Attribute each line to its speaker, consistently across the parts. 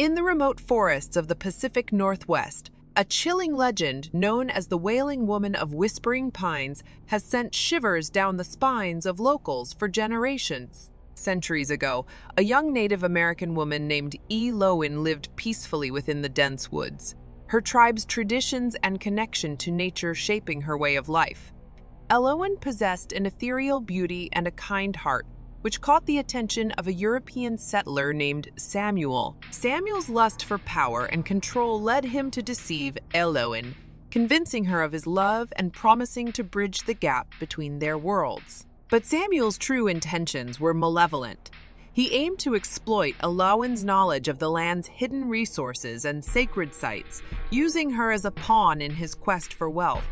Speaker 1: In the remote forests of the Pacific Northwest, a chilling legend known as the Wailing Woman of Whispering Pines has sent shivers down the spines of locals for generations. Centuries ago, a young Native American woman named Elowen lived peacefully within the dense woods, her tribe's traditions and connection to nature shaping her way of life. Elowen possessed an ethereal beauty and a kind heart, which caught the attention of a European settler named Samuel. Samuel's lust for power and control led him to deceive Elowen, convincing her of his love and promising to bridge the gap between their worlds. But Samuel's true intentions were malevolent. He aimed to exploit Elowen's knowledge of the land's hidden resources and sacred sites, using her as a pawn in his quest for wealth.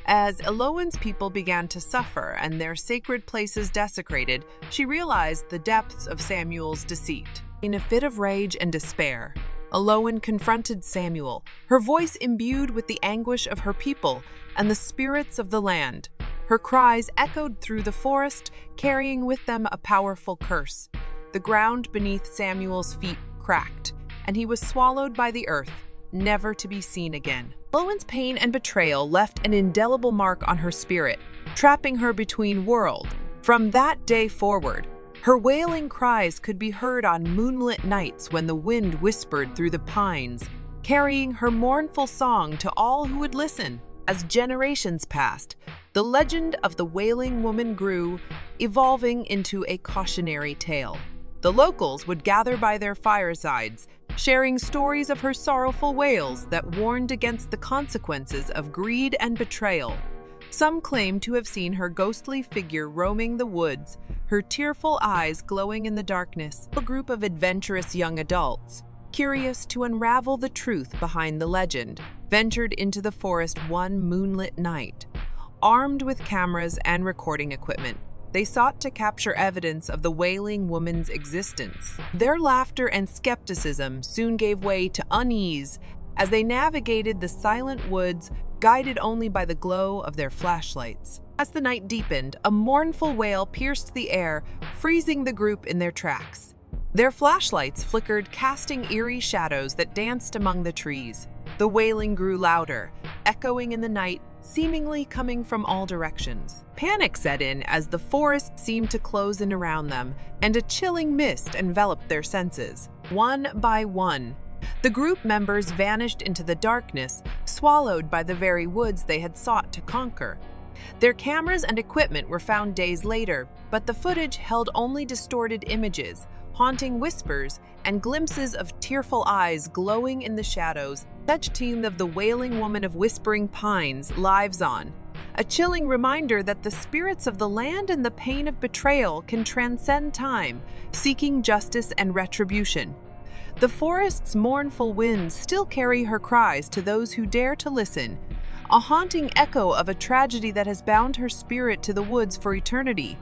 Speaker 1: As Elowen's people began to suffer and their sacred places desecrated, she realized the depths of Samuel's deceit. In a fit of rage and despair, Elowen confronted Samuel, her voice imbued with the anguish of her people and the spirits of the land. Her cries echoed through the forest, carrying with them a powerful curse. The ground beneath Samuel's feet cracked, and he was swallowed by the earth, never to be seen again. Elowen's pain and betrayal left an indelible mark on her spirit, trapping her between worlds. From that day forward, her wailing cries could be heard on moonlit nights when the wind whispered through the pines, carrying her mournful song to all who would listen. As generations passed, the legend of the Wailing Woman grew, evolving into a cautionary tale. The locals would gather by their firesides, sharing stories of her sorrowful wails that warned against the consequences of greed and betrayal. Some claimed to have seen her ghostly figure roaming the woods, her tearful eyes glowing in the darkness. A group of adventurous young adults, curious to unravel the truth behind the legend, ventured into the forest one moonlit night. Armed with cameras and recording equipment, they sought to capture evidence of the Wailing Woman's existence. Their laughter and skepticism soon gave way to unease as they navigated the silent woods, guided only by the glow of their flashlights. As the night deepened, a mournful wail pierced the air, freezing the group in their tracks. Their flashlights flickered, casting eerie shadows that danced among the trees. The wailing grew louder, echoing in the night, seemingly coming from all directions. Panic set in as the forest seemed to close in around them, and a chilling mist enveloped their senses. One by one, the group members vanished into the darkness, swallowed by the very woods they had sought to conquer. Their cameras and equipment were found days later, but the footage held only distorted images, haunting whispers and glimpses of tearful eyes glowing in the shadows. Such team of the Wailing Woman of Whispering Pines lives on, a chilling reminder that the spirits of the land and the pain of betrayal can transcend time, seeking justice and retribution. The forest's mournful winds still carry her cries to those who dare to listen, a haunting echo of a tragedy that has bound her spirit to the woods for eternity.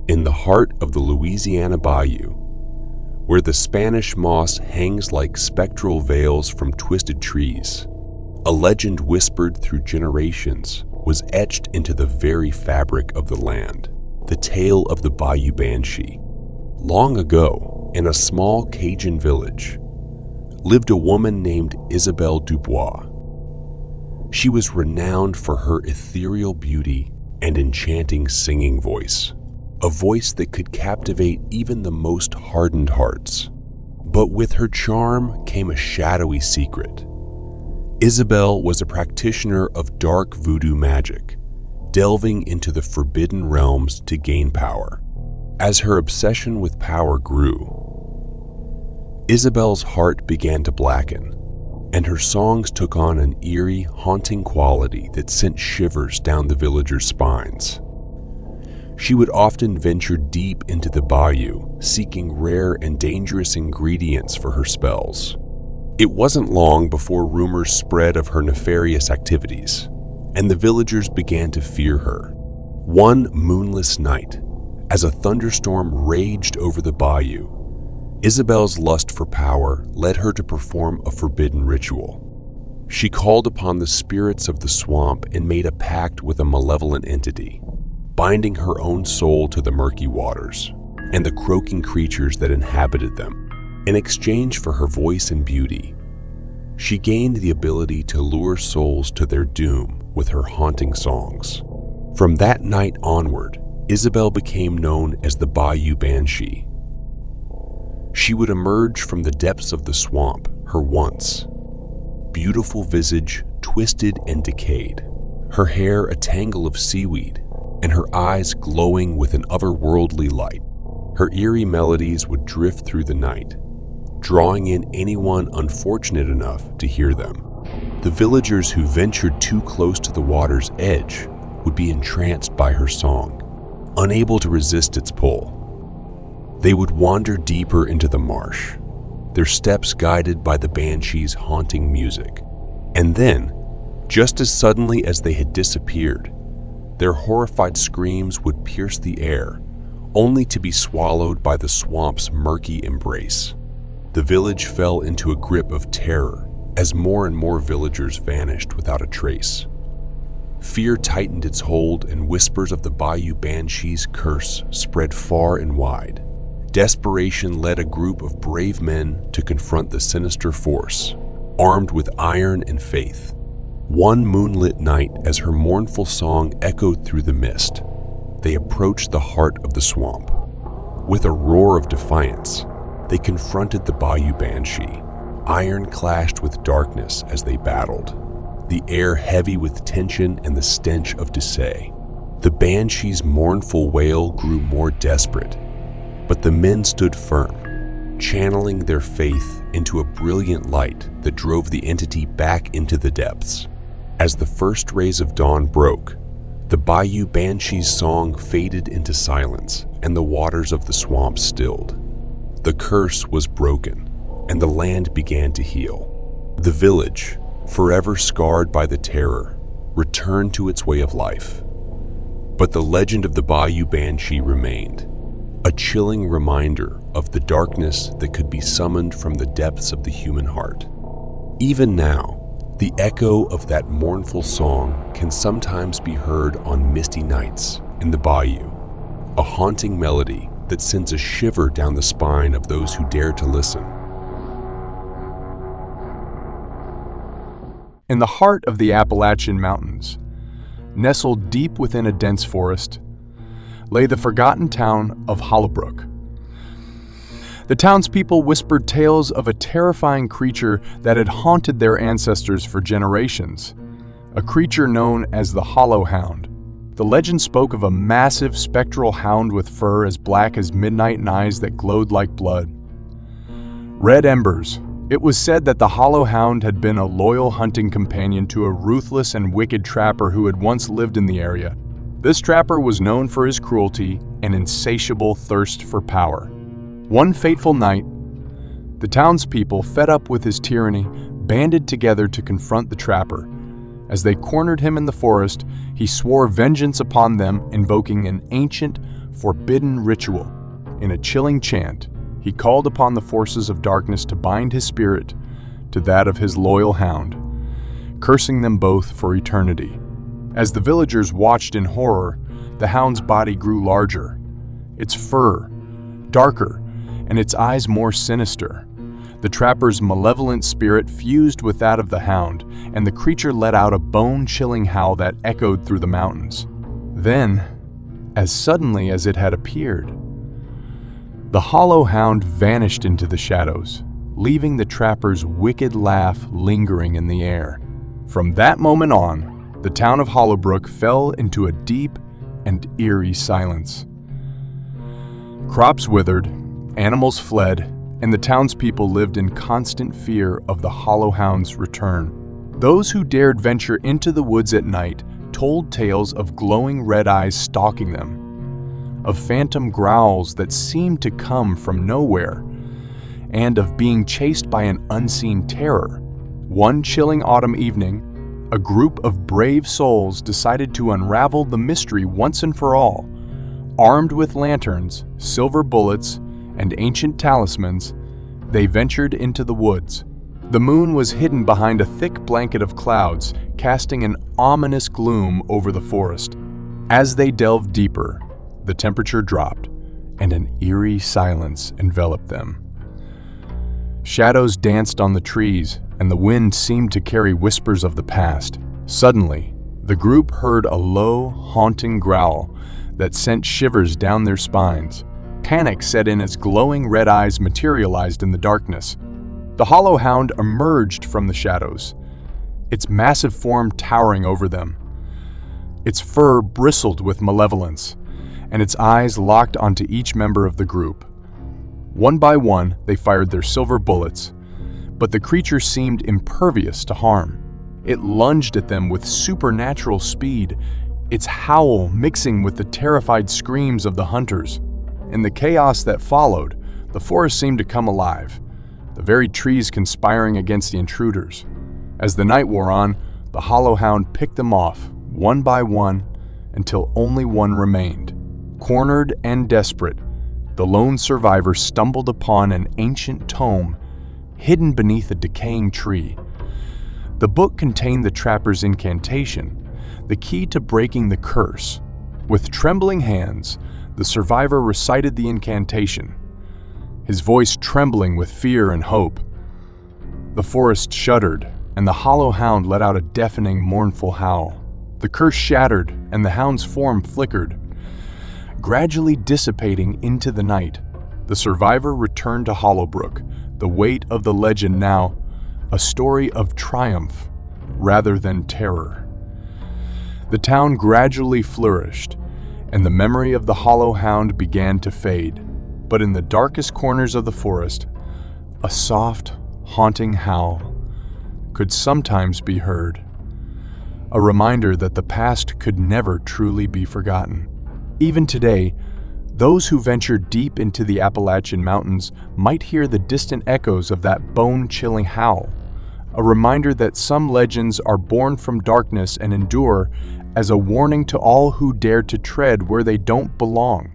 Speaker 2: In the heart of the Louisiana Bayou, where the Spanish moss hangs like spectral veils from twisted trees, a legend whispered through generations was etched into the very fabric of the land, the tale of the Bayou Banshee. Long ago, in a small Cajun village, lived a woman named Isabelle Dubois. She was renowned for her ethereal beauty and enchanting singing voice. A voice that could captivate even the most hardened hearts. But with her charm came a shadowy secret. Isabelle was a practitioner of dark voodoo magic, delving into the forbidden realms to gain power. As her obsession with power grew, Isabelle's heart began to blacken, and her songs took on an eerie, haunting quality that sent shivers down the villagers' spines. She would often venture deep into the bayou, seeking rare and dangerous ingredients for her spells. It wasn't long before rumors spread of her nefarious activities, and the villagers began to fear her. One moonless night, As a thunderstorm raged over the bayou, Isabel's lust for power led her to perform a forbidden ritual. She called upon the spirits of the swamp and made a pact with a malevolent entity, binding her own soul to the murky waters and the croaking creatures that inhabited them. In exchange for her voice and beauty, she gained the ability to lure souls to their doom with her haunting songs. From that night onward, Isabel became known as the Bayou Banshee. She would emerge from the depths of the swamp, her once beautiful visage twisted and decayed, her hair a tangle of seaweed, and her eyes glowing with an otherworldly light. Her eerie melodies would drift through the night, drawing in anyone unfortunate enough to hear them. The villagers who ventured too close to the water's edge would be entranced by her song, unable to resist its pull. They would wander deeper into the marsh, their steps guided by the banshee's haunting music. And then, just as suddenly as they had disappeared, their horrified screams would pierce the air, only to be swallowed by the swamp's murky embrace. The village fell into a grip of terror as more and more villagers vanished without a trace. Fear tightened its hold, and whispers of the Bayou Banshee's curse spread far and wide. Desperation led a group of brave men to confront the sinister force, armed with iron and faith. One moonlit night, as her mournful song echoed through the mist, they approached the heart of the swamp. With a roar of defiance, they confronted the Bayou Banshee. Iron clashed with darkness as they battled, the air heavy with tension and the stench of decay. The Banshee's mournful wail grew more desperate, but the men stood firm, channeling their faith into a brilliant light that drove the entity back into the depths. As the first rays of dawn broke, the Bayou Banshee's song faded into silence, and the waters of the swamp stilled. The curse was broken, and the land began to heal. The village, forever scarred by the terror, returned to its way of life. But the legend of the Bayou Banshee remained, a chilling reminder of the darkness that could be summoned from the depths of the human heart. Even now, the echo of that mournful song can sometimes be heard on misty nights in the bayou, a haunting melody that sends a shiver down the spine of those who dare to listen.
Speaker 3: In the heart of the Appalachian Mountains, nestled deep within a dense forest, lay the forgotten town of Hollowbrook. The townspeople whispered tales of a terrifying creature that had haunted their ancestors for generations, a creature known as the Hollow Hound. The legend spoke of a massive spectral hound with fur as black as midnight and eyes that glowed like blood. Red embers. It was said that the Hollow Hound had been a loyal hunting companion to a ruthless and wicked trapper who had once lived in the area. This trapper was known for his cruelty and insatiable thirst for power. One fateful night, the townspeople, fed up with his tyranny, banded together to confront the trapper. As they cornered him in the forest, he swore vengeance upon them, invoking an ancient, forbidden ritual. In a chilling chant, he called upon the forces of darkness to bind his spirit to that of his loyal hound, cursing them both for eternity. As the villagers watched in horror, the hound's body grew larger, its fur darker, and its eyes more sinister. The trapper's malevolent spirit fused with that of the hound, and the creature let out a bone-chilling howl that echoed through the mountains. Then, as suddenly as it had appeared, the Hollow Hound vanished into the shadows, leaving the trapper's wicked laugh lingering in the air. From that moment on, the town of Hollowbrook fell into a deep and eerie silence. Crops withered, animals fled, and the townspeople lived in constant fear of the Hollow Hound's return. Those who dared venture into the woods at night told tales of glowing red eyes stalking them, of phantom growls that seemed to come from nowhere, and of being chased by an unseen terror. One chilling autumn evening, a group of brave souls decided to unravel the mystery once and for all, Armed with lanterns, silver bullets, and ancient talismans, they ventured into the woods. The moon was hidden behind a thick blanket of clouds, casting an ominous gloom over the forest. As they delved deeper, the temperature dropped, and an eerie silence enveloped them. Shadows danced on the trees, and the wind seemed to carry whispers of the past. Suddenly, the group heard a low, haunting growl that sent shivers down their spines. Panic set in as glowing red eyes materialized in the darkness. The hollow hound emerged from the shadows, its massive form towering over them. Its fur bristled with malevolence, and its eyes locked onto each member of the group. One by one, they fired their silver bullets, but the creature seemed impervious to harm. It lunged at them with supernatural speed, its howl mixing with the terrified screams of the hunters. In the chaos that followed, the forest seemed to come alive, the very trees conspiring against the intruders. As the night wore on, the hollow hound picked them off, one by one, until only one remained. Cornered and desperate, the lone survivor stumbled upon an ancient tome hidden beneath a decaying tree. The book contained the trapper's incantation, the key to breaking the curse. With trembling hands, the survivor recited the incantation, his voice trembling with fear and hope. The forest shuddered, and the hollow hound let out a deafening, mournful howl. The curse shattered, and the hound's form flickered, gradually dissipating into the night. The survivor returned to Hollowbrook, the weight of the legend now a story of triumph rather than terror. The town gradually flourished, and the memory of the hollow hound began to fade. But in the darkest corners of the forest, a soft, haunting howl could sometimes be heard, a reminder that the past could never truly be forgotten. Even today, those who venture deep into the Appalachian Mountains might hear the distant echoes of that bone-chilling howl, a reminder that some legends are born from darkness and endure as a warning to all who dare to tread where they don't belong.